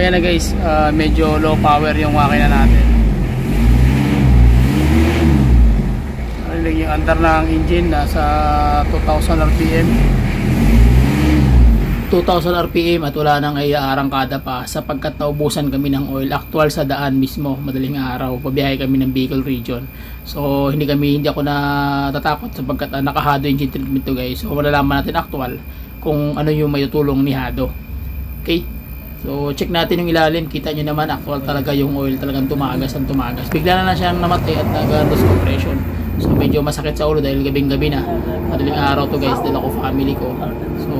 ayan na guys, medyo low power yung makina natin. Yung andar ng engine nasa 2000 RPM 2000 RPM at wala nang arangkada pa sapagkat naubusan kami ng oil actual sa daan mismo. Madaling araw, pabiyahe kami ng Bicol region. So hindi ako natatakot sapagkat nakahado engine treatment to guys. So malalaman natin actual kung ano yung mayutulong ni Hado. Okay, so check natin yung ilalim. Kita nyo naman actual talaga yung oil, talagang tumagas. Bigla na siyang namatay at nag-loss compression. So medyo masakit sa ulo dahil gabing-gabi na. Madaling araw to guys, dala ko family ko. So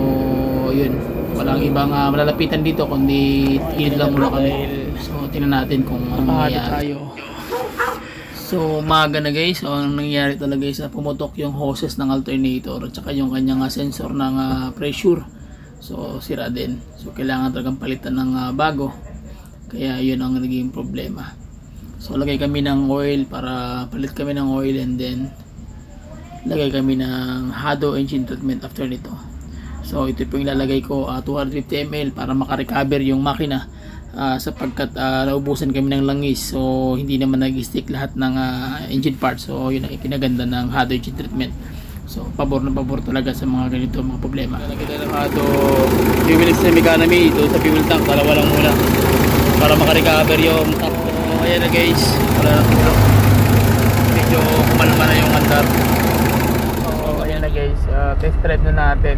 yun, walang ibang malalapitan dito kundi ilid lang muna kami. So tingnan natin kung ano nangyayari. So umaga na guys, so anong nangyayari talaga guys, pumutok yung hoses ng alternator at saka yung kanyang sensor ng pressure. So sira din. So kailangan talagang palitan ng bago. Kaya yun ang naging problema. So lagay kami ng oil para palit kami ng oil and then lagay kami ng Hado engine treatment after nito. So ito po yung ilalagay ko 250 ml para makarecover yung makina sapagkat naubusan kami ng langis. So hindi naman nag-stick lahat ng engine parts. So yun ang ikinaganda ng Hado engine treatment. So pabor na pabor talaga sa mga ganito mga problema. Lagay ng Hado fuel system economy doon sa fuel tank, dalawa lang muna para makarecover yung tank. Ayan na guys, wala na tulog, medyo kumalma na yung andar. So ayan na guys, test drive na natin.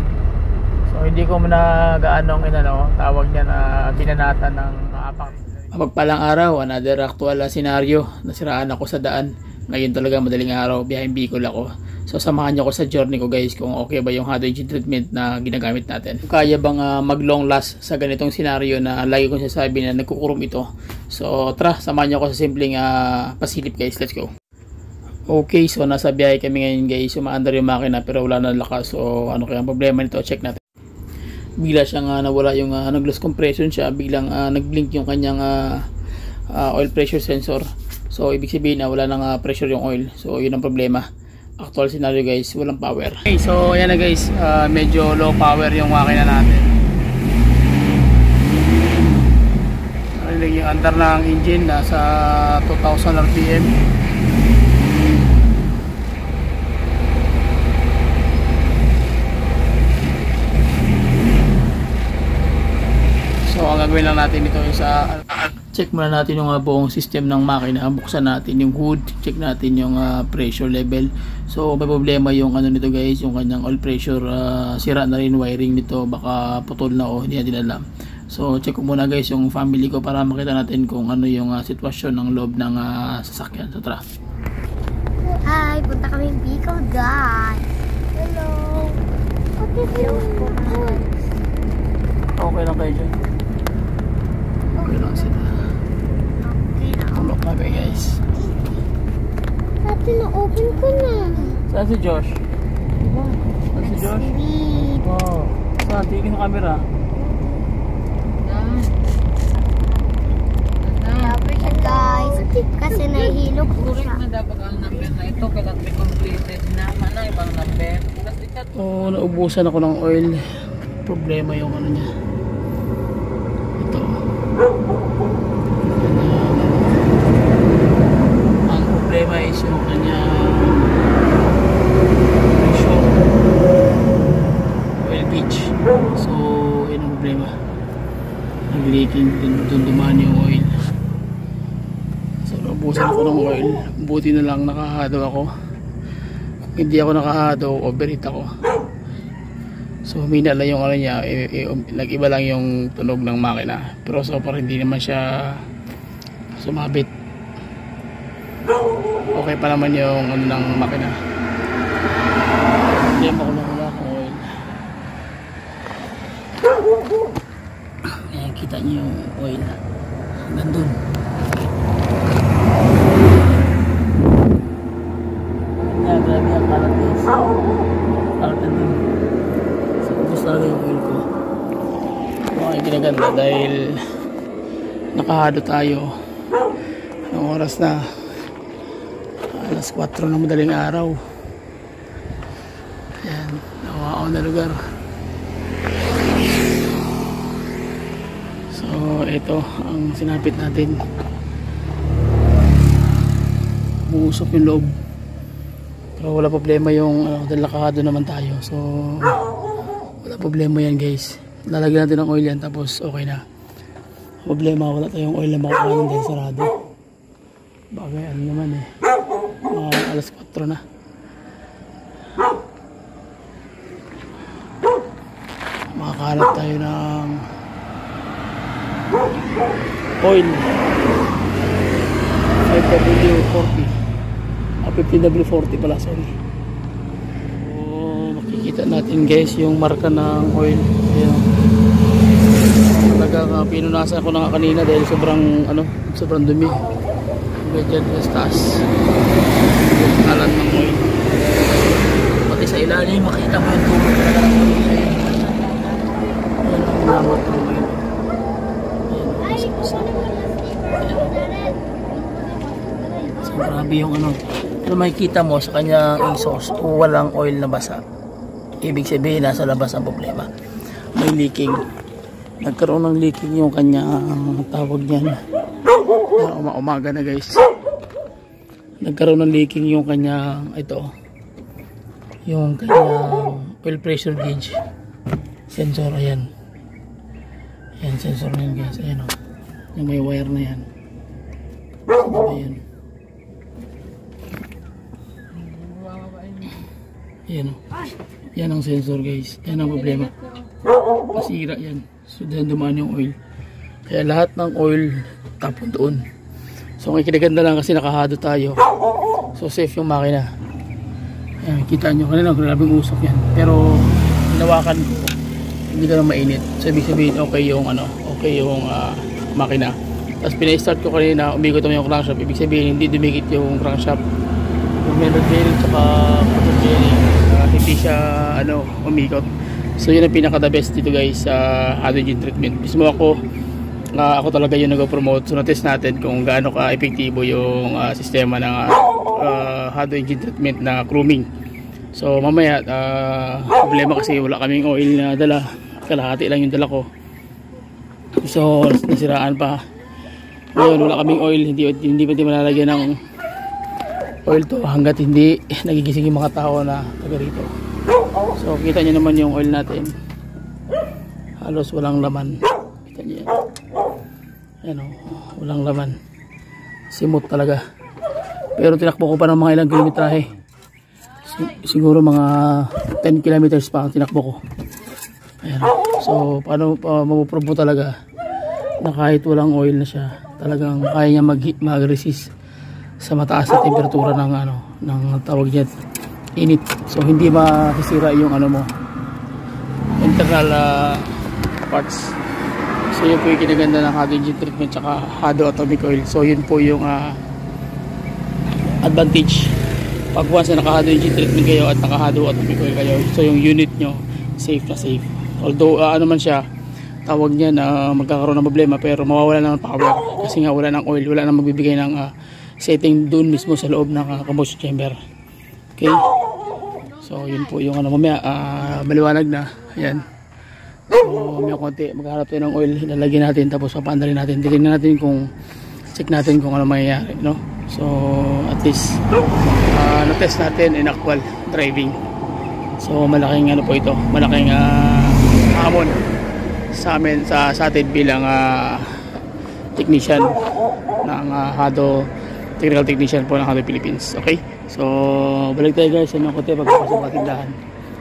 So hindi ko muna gaanong tawag niya na binanatan ng apang. Mapagpalang araw, another actual scenario. Nasiraan ako sa daan. Ngayon talaga madaling araw, biyaheng Bicol ako. So samahan niyo ako sa journey ko guys kung okay ba yung Hado engine treatment na ginagamit natin. Kaya bang mag long last sa ganitong scenario na lagi kong sasabi na nagkukurom ito. So tara, samahan niyo ako sa simpleng pasilip guys, let's go. Okay, so nasa biyahe kami ngayon guys, umaandar yung makina pero wala na lakas. So ano kaya ang problema nito, check natin. Bigla siyang nawala yung nag-loss compression siya, biglang nag-blink yung kanyang oil pressure sensor. So ibig sabihin na wala nang pressure yung oil. So yun ang problema. Actual scenario guys, walang power. Okay, so ayan na guys, medyo low power yung makina natin. Yung andar ng engine nasa 2000 RPM. So ang gagawin lang natin dito is check muna natin yung buong system ng makina. Buksan natin yung hood, check natin yung pressure level. So may problema yung nito guys, yung kanyang oil pressure, sira na rin wiring nito, baka putol na o hindi natin alam. So check ko muna guys yung family ko para makita natin kung ano yung sitwasyon ng loob ng sasakyan. So tara. Hi, punta kami Bicol guys. Hello. Okay lang kayo dyan. Okay lang sila. Tulog kami guys. Ate, na-open ko na. Saan si Josh? Saan si Josh? Wow. Saan? Tingin sa camera. Sabi siya guys. Kasi nahihilog po siya. Dapat ang number na ito kailan may completed na mana ibang number. Oh, naubusan ako ng oil. Problema yung niya. Ito. Ang problema is yung kanya pressure, oil gauge. So yun ang problema, nag-leaking, dun dumaan yung oil. So naubusan ako ng oil. Buti na lang nakahado ako. Kung hindi ako nakahado, overheat ako. So humina lang yung niya, nag-iba lang yung tunog ng makina. Pero so far hindi naman siya sumabit. Okay pa naman yung ng makina. Hindi mo ko wala akong oil. Ayan, kita niyo yung oil. Hanggang dun. Ayan, grabe ang kalat guys. Kalat na dun. Talaga yung oil ko. Okay, ginaganda dahil nakahado tayo. Anong oras na? Alas 4 na madaling araw. Ayan, nawaaw na lugar. So ito ang sinapit natin. Buusok yung loob. Pero wala problema yung dahil nakahado naman tayo. So wala problema yan guys. Lalagyan natin ng oil yan tapos okay na. Problema wala tayong oil na makukuha dahil sarado. Bagay ano naman eh. Alas 4 na. Makakahanap tayo ng oil 5W40 15W40 pala, sorry. So makikita natin guys yung marka ng oil. Ayan. Talaga pinunasan ko na kanina dahil sobrang dumi. Medyan sa taas yung kalan ng oil. Pati sa ilalim makita mo yung tubig talaga ng oil. Lamot ng oil. So grabe yung kung makikita mo sa kanyang exhaust walang oil na basa, ibig sabihin nasa labas ang problema, may leaking. Nagkaroon ng leaking yung kanyang tawag niyan. Umaga na guys, nagkaroon ng leaking yung kanyang yung kanyang oil pressure gauge sensor. Ayan sensor na yan guys. Ayan yung may wire na yan. Yan ang sensor guys. Yan ang problema, masira yan. So dyan dumaan yung oil, kaya lahat ng oil tapon doon. So ang kinaganda lang kasi nakahado tayo, so safe yung makina. Ayan, kita nyo kanina grabing usok yan, pero hinawakan ko hindi ka na mainit. So ibig sabihin okay yung makina. Tapos pina-start ko kanina, umikot naman yung crankshaft, ibig sabihin hindi dumikit yung crankshaft, yung manual bearing tsaka motor bearing, hindi siya umikot. So yun ang pinaka the best dito guys sa hydrogen treatment. Mismo ako talaga yung nag-promote. So na-test natin kung gaano ka-epektibo yung sistema ng hydrogen treatment na grooming. So mamaya problema kasi wala kaming oil na dala, kalahati lang yung dala ko. So nasiraan pa. Ngayon wala kaming oil, hindi pa malalagyan ng oil to hanggat hindi nagigising yung mga tao na taga rito. So kita nyo naman yung oil natin, halos walang laman. Kita nyo yan. Ayan walang laman, simot talaga. Pero tinakbo ko pa ng mga ilang kilometrahe, siguro mga 10 kilometers pa ang tinakbo ko. Ayan. So paano mapuprove mo talaga na kahit walang oil na siya, talagang kaya niya mag-resist sa mataas na temperatura ng tawag niya init. So hindi masisira yung mo internal parts. So yun po yung kinaganda ng hydrogen treatment tsaka hado atomic oil. So yun po yung advantage pag once na naka-hydrogen treatment kayo at naka-hado atomic oil kayo. So yung unit nyo safe na safe. Although man siya, tawag niya na magkakaroon ng problema, pero mawawala naman power kasi nga wala ng oil, wala nang magbibigay ng setting doon mismo sa loob ng combustion chamber. Okay, so yun po yung mamaya maliwanag na. Ayan, so may konti maghanap tayo ng oil, ilalagyan natin tapos papaandalin natin, titingnan natin kung check natin kung ano mangyayari, no? So at least na-test natin in actual driving. So malaking po ito, malaking hamon sa amin, sa atin bilang technician ng HADO, technical technician po ng HADO Philippines. Okay, so balik tayo guys sa mga kote pagpapasok ng tindahan.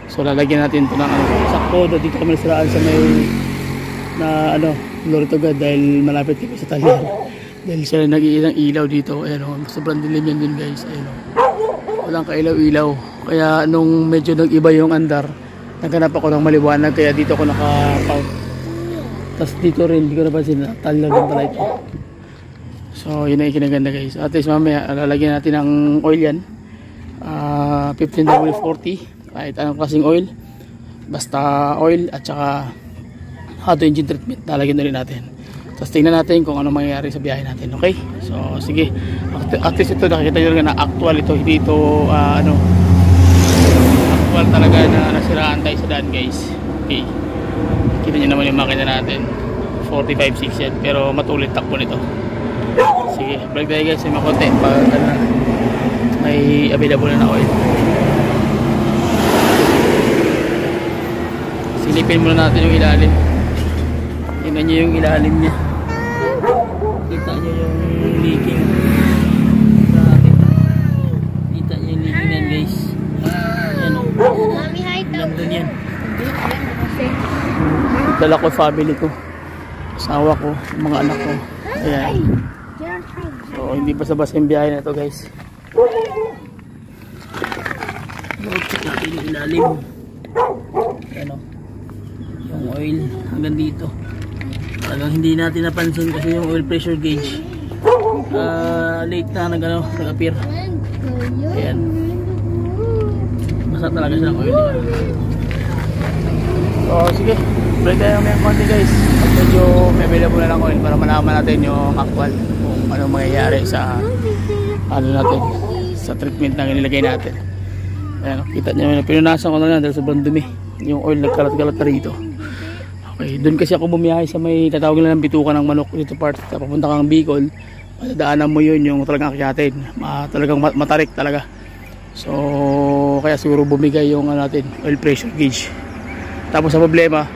So lalagyan natin ito ng sakto dito kami nasiraan sa may Lorito God dahil malapit kami sa talyan. Dahil sila nag-iilang ilaw dito. Ayan sobrang dilim yan din guys. Ayan walang kailaw-ilaw. Kaya nung medyo nag-iba yung andar, naghanap ako ng maliwanag, kaya dito ako naka-pout. Tapos dito rin, hindi ko napansin na talyan pala ito. So yun ang ikinaganda guys. At least mamaya lalagyan natin ng oil yan, 15W40, kahit anong klaseng oil, basta oil at saka hado engine treatment lalagyan na rin natin. Tapos tingnan natin kung ano mangyayari sa biyahe natin. Okay, so sige, at least ito nakikita nyo na actual ito, hindi ito actual talaga na nasiraan tayo sa daan guys. Okay, kita nyo naman yung makina natin, 45-6 yan, pero matulit takbo nito. Sige, balik tayo guys sa mga konti pag may available na oil. Silipin muna natin yung ilalim. Tingnan nyo yung ilalim niya. Kita nyo yung leaking. Grabe. Kita nyo yung leaking yan guys. Ayan o. Mami, hi to. Nandun yan. Dala ko family ko. Asawa ko, mga anak ko. Ayan. So hindi basta-basta yung biyahe na ito guys. Check natin yung ilalim. Ayan o. Yung oil hanggang dito. Talagang hindi natin napansin kasi yung oil pressure gauge late na nag-appear. Ayan. Basta talaga siya ng oil. So sige, break tayo ng konti guys. Pag medyo may available na ng oil para malaman natin yung actual kung ano mangyayari sa ano natin, sa treatment na nilagay natin. Ayan, kita nyo, pinunasan ko na lang dahil sobrang dumi. Yung oil nagkalat-kalat na rito. Okay, doon kasi ako bumiyahe sa may tatawag lang ng bituka ng manok dito part. Papunta kang Bicol, madadaanan mo yun yung talagang akyatin. Talagang matarik talaga. So, kaya siguro bumigay yung natin, oil pressure gauge. Tapos sa problema,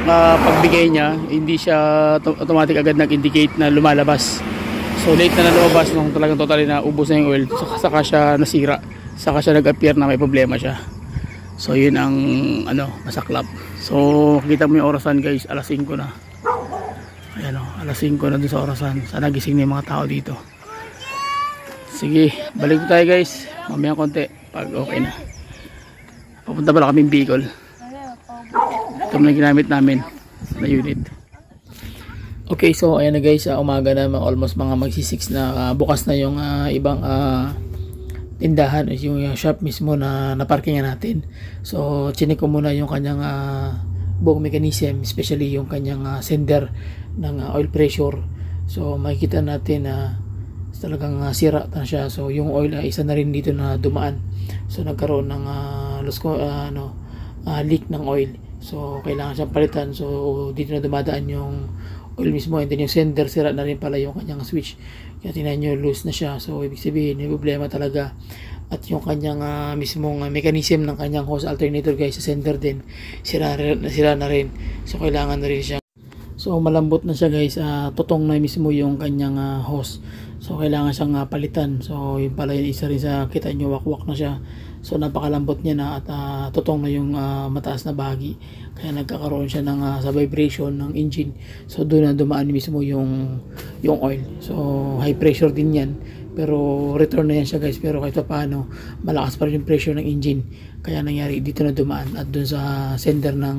pagbigay niya, hindi siya automatic agad nag-indicate na lumalabas. So, late na lumabas nung talagang totally na ubos na yung oil. Saka siya nasira. Saka siya nag-appear na may problema siya. So yun ang masaklap. So kita mo yung orasan guys, alas 5 na. Ayan o, alas 5 na dun sa orasan. Sana gising na yung mga tao dito. Sige, balik tayo guys. Mamaya konti pag okay na. Papunta pala kami Bicol. Ito na ginamit namin na unit. Okay, so ayan na guys, umaga na, almost mga magsi-6 na, bukas na yung ibang tindahan, yung shop mismo na naparkingan natin. So chinek ko muna yung kanyang buong mechanism, especially yung kanyang sender ng oil pressure. So makikita natin na talagang sira na siya. So yung oil isa na rin dito na dumaan. So nagkaroon ng leak ng oil. So kailangan siyang palitan. So dito na dumadaan yung oil mismo, and then yung sender sira na rin pala yung kanyang switch. Kaya tingnan nyo, loose na siya. So ibig sabihin may problema talaga. At yung kanyang mismong mechanism ng kanyang hose alternator guys sa sender din, sira na rin. So kailangan na rin siya. So malambot na siya guys, tutong na mismo yung kanyang hose. So kailangan siyang palitan. So yun pala yung isa rin sa kita nyo, wakwak na siya. So napakalambot niya na at tutong na yung mataas na bahagi. Kaya nagkakaroon siya ng sa vibration ng engine. So doon na dumaan mismo yung oil. So high pressure din yan. Pero return na yan siya guys. Pero kahit paano, malakas pa rin yung pressure ng engine. Kaya nangyari dito na dumaan at doon sa sender ng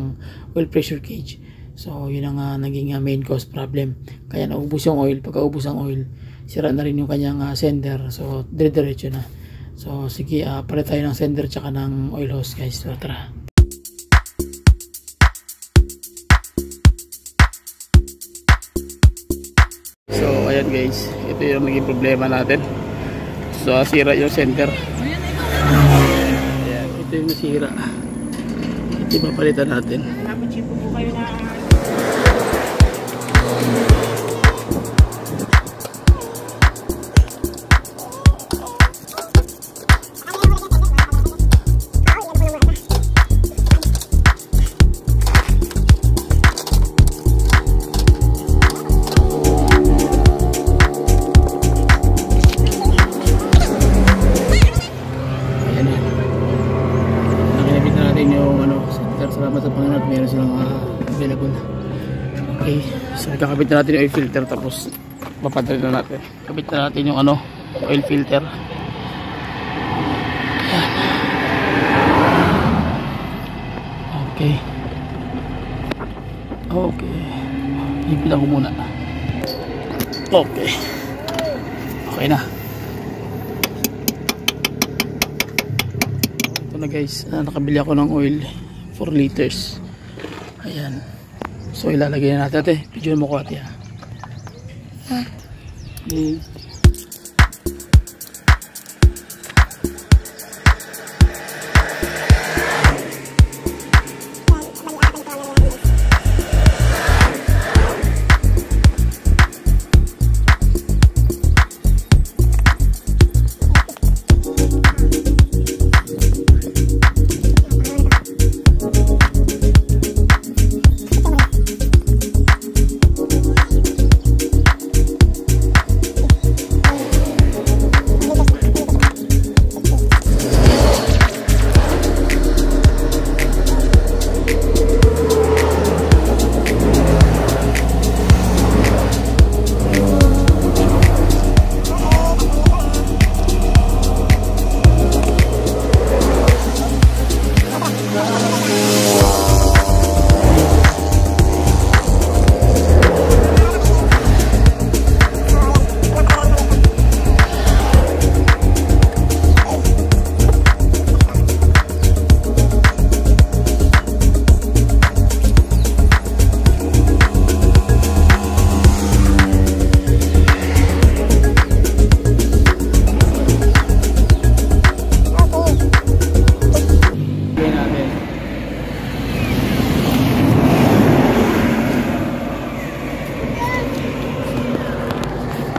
oil pressure gauge. So yun ang naging main cause problem. Kaya naubos yung oil. Pagka ubos ang oil, sira na rin yung kanyang sender. So dire-diretso na. So sige, palit tayo ng sender tsaka ng oil hose guys. So tara. So ayan guys, ito yung naging problema natin. So sira yung sender. Ayan, ito yung nasira. Ito yung papalitan natin. Salamat sa Panginoon at meron silang available. Okay, so kakabit na natin yung oil filter tapos papadali na natin. Kabit na natin yung oil filter. Okay. Okay. Higpit ako muna. Okay. Okay na. Ito na guys, nakabili ako ng oil 4 liters. Ayan. So ilalagay na natin. Ate, video mo ko ate. Okay.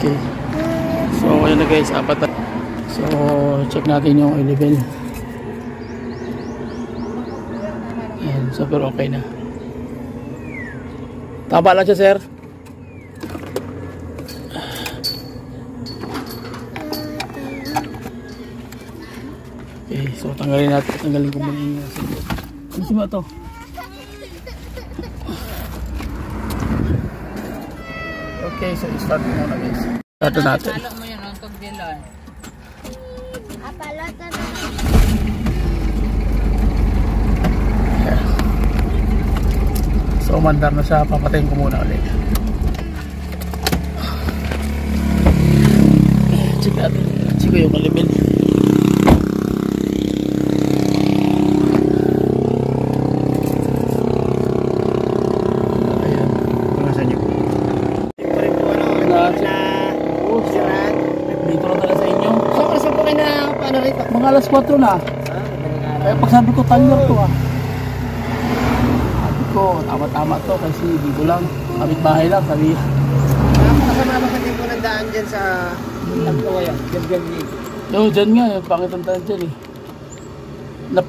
Okay. So, ayan na guys, apat na. So, check natin yung oil level. Ayan, super okay na. Tama lang siya, sir. Okay, so tanggalin natin. Tanggalin ko muna yung ano ba ito? Okay, so start muna guys. Start natin. Halo mo yun ang tagdilan. Apalata na. Yeah. So umandar na siya. Papatayin ko muna ulit. Check natin. Check ko yung kalimin. Mga alas 4 na. Kaya pag sabi ko tanyor to sabi ko tama-tama to kasi dito lang kapit bahay lang sabi. Kasama ba sa tempo ng daan dyan sa Tagkawayan? Dyan nga yung pakitang tayo dyan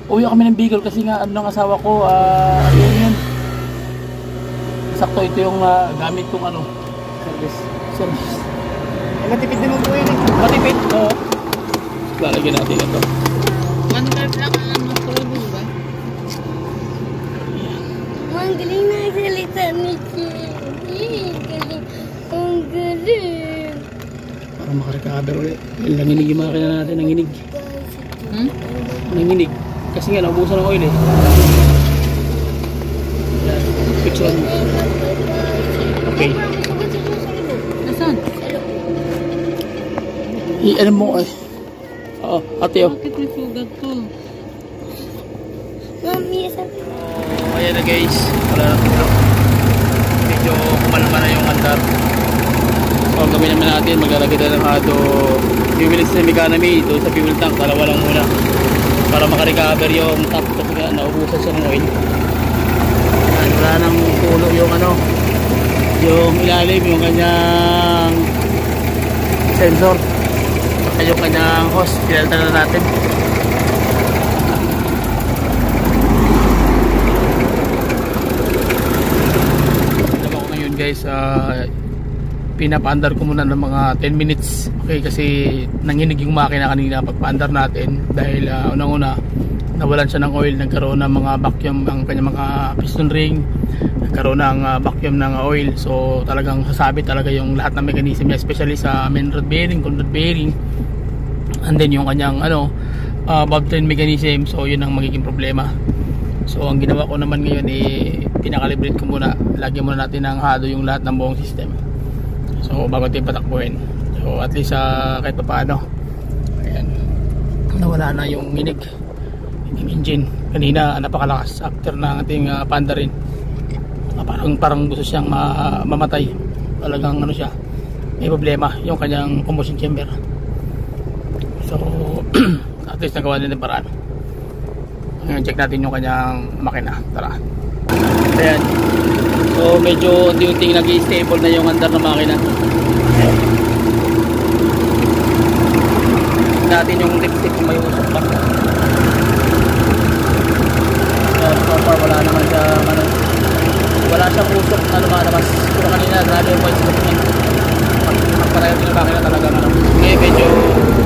uwi kami ng Bicol kasi nga ano ng asawa ko yun sakto ito yung gamit kong service. Matipid naman po yun Matipid? Oo. Lalagyan natin ito. Mandag lang ang matulog ba? Ang galing na salita ni Chidi. Ang galing. Para makarecover ulit. Nanginig yung makina natin. Nanginig. Nanginig. Kasi nga naubusan ng oil Fix on. Okay. Nasaan? Ano mo ate Bakit may sugat to? Mami, sabi ko. Ayan na guys. Wala na ito. Medyo kumalma na yung andar. So ang gawin naman natin, maglalagay tayo ng fuel system economy doon sa fuel tank. Dalawa lang muna. Para makarecover yung top kasi nga naubusan siya ng oil. Ayan, wala nang pulo yung yung ilalim, yung kanyang sensor. Yung kanyang hose, pinalta na natin. Alam ako ngayon guys, pinapaandar ko muna ng mga 10 minutes. Okay, kasi nanginig yung makina kanina pagpaandar natin dahil unang-una nawalan siya ng oil, nagkaroon ng mga vacuum ang kanyang mga piston ring, nagkaroon ng vacuum ng oil. So talagang sasabi talaga yung lahat ng mechanism niya, especially sa main rod bearing, cold rod bearing, and then yung kanyang valve train mechanism. So yun ang magiging problema. So ang ginawa ko naman ngayon pinakalibrate ko muna, lagyan muna natin ng hado yung lahat ng buong system. So bago natin patakbuhin, so at least kahit pa paano, ayan, nawala na yung minig yung engine. Kanina napakalakas after na ating paandarin. Parang gusto siyang mamatay. Talagang siya, may problema yung kanyang combustion chamber. So at least nagawa din ng paraan. Ngayon check natin yung kanyang makina. Tara. Ayan. So medyo unti-unting nag-i-stable na yung andar ng makina. Natin yung lipstick kung may usok pa. So far wala naman siya wala siyang usok na lumalabas. Pero kanina grabe yung voice document. Pagparayan yung makina talagang ngayon medyo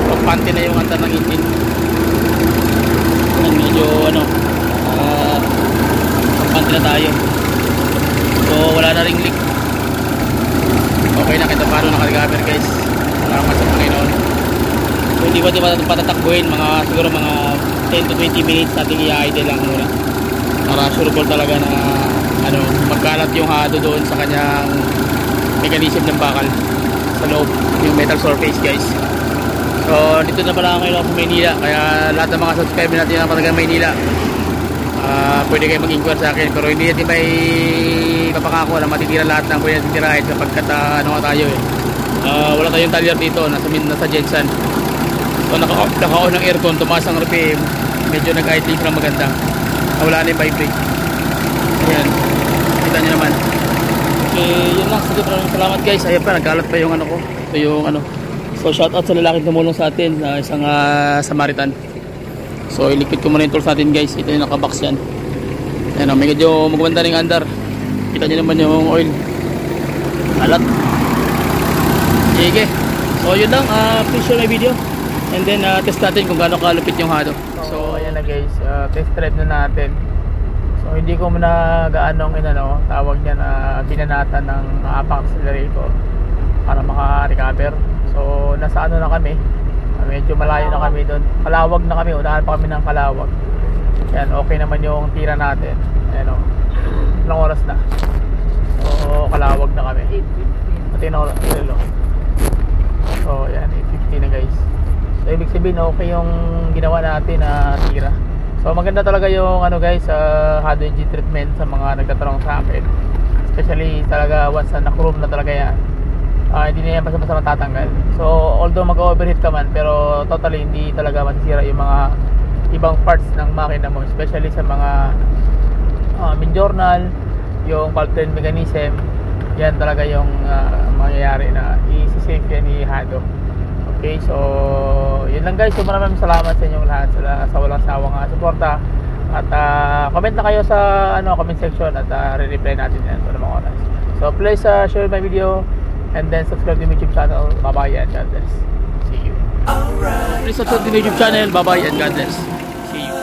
pagpanti na yung andar ng engine. Medyo pagpanti na tayo. So wala na ring leak. Okay na kita paano naka-recover guys. Salamat sa Panginoon. So hindi ba patatakbuhin siguro mga 10 to 20 minutes natin i-idle lang muna para sureball talaga na magkalat yung hado doon sa kanyang mechanism ng bakal sa loob, yung metal surface guys. So dito na pala ngayon ako sa Maynila, kaya lahat ng mga subscriber natin na patagang Maynila, pwede kayo mag-inquire sa akin, pero hindi natin may papakako na matitira lahat ng pwede natin tirahin sapagkat tayo wala tayong talyer dito, nasa Jensen. So naka-on ng aircon, tumaas ang RPM, medyo nag-idling lang maganda, wala na yung vibrate. Ayan, kita nyo naman. Okay, yun lang. Sige, maraming salamat guys. Ayun pa, nagkalat pa yung ano ko. Ito yung ano. So shoutout sa lalaking tumulong sa atin, isang Samaritan. So ilikpit ko muna yung tools natin guys. Ito yung nakabox yan. Ayan o, medyo magwanda ng andar. Kita nyo naman yung oil. Alat. Sige. So yun lang, please share my video. And then test natin kung gaano kalupit yung hado. So ayan na guys, test drive na natin. So hindi ko muna gaanong tawag niya na binanatan ng apang accelerator para maka-recover. So nasa ano na kami, medyo malayo na kami doon. Kalawag na kami, unahan pa kami ng Kalawag. Yan, okay naman yung tira natin. Ayan o, ilang oras na. So Kalawag na kami. Pati na oras. So yan, 8:50 na guys. So ibig sabihin okay yung ginawa natin na tira. So maganda talaga yung guys, hado engine treatment sa mga nagtatanong sa akin. Especially talaga once na na-chrome na talaga yan. Hindi na yan basta-basta matatanggal. So although mag-overheat ka man, pero totally hindi talaga masisira yung mga ibang parts ng makina mo, especially sa mga mid-journal, yung valve train mechanism. Yan talaga yung mangyayari na i-save yan ni hado. Okay, so yun lang guys. So maraming salamat sa inyong lahat sa walang sawang suporta. At comment na kayo sa comment section at re-reply natin yan sa mga oras. So please share my video and then subscribe to my YouTube channel. Bye bye and God bless. See you. Please subscribe to my YouTube channel. Bye bye and God bless. See you.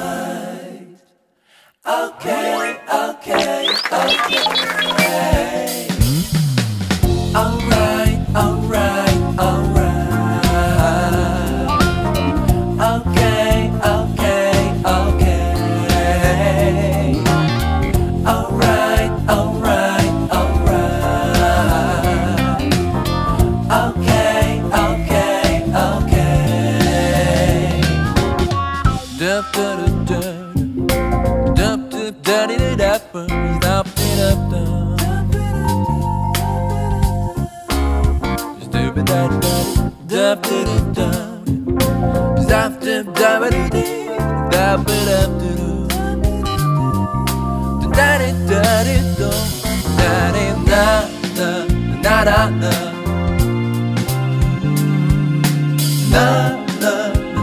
Okay. Alright.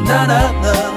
Na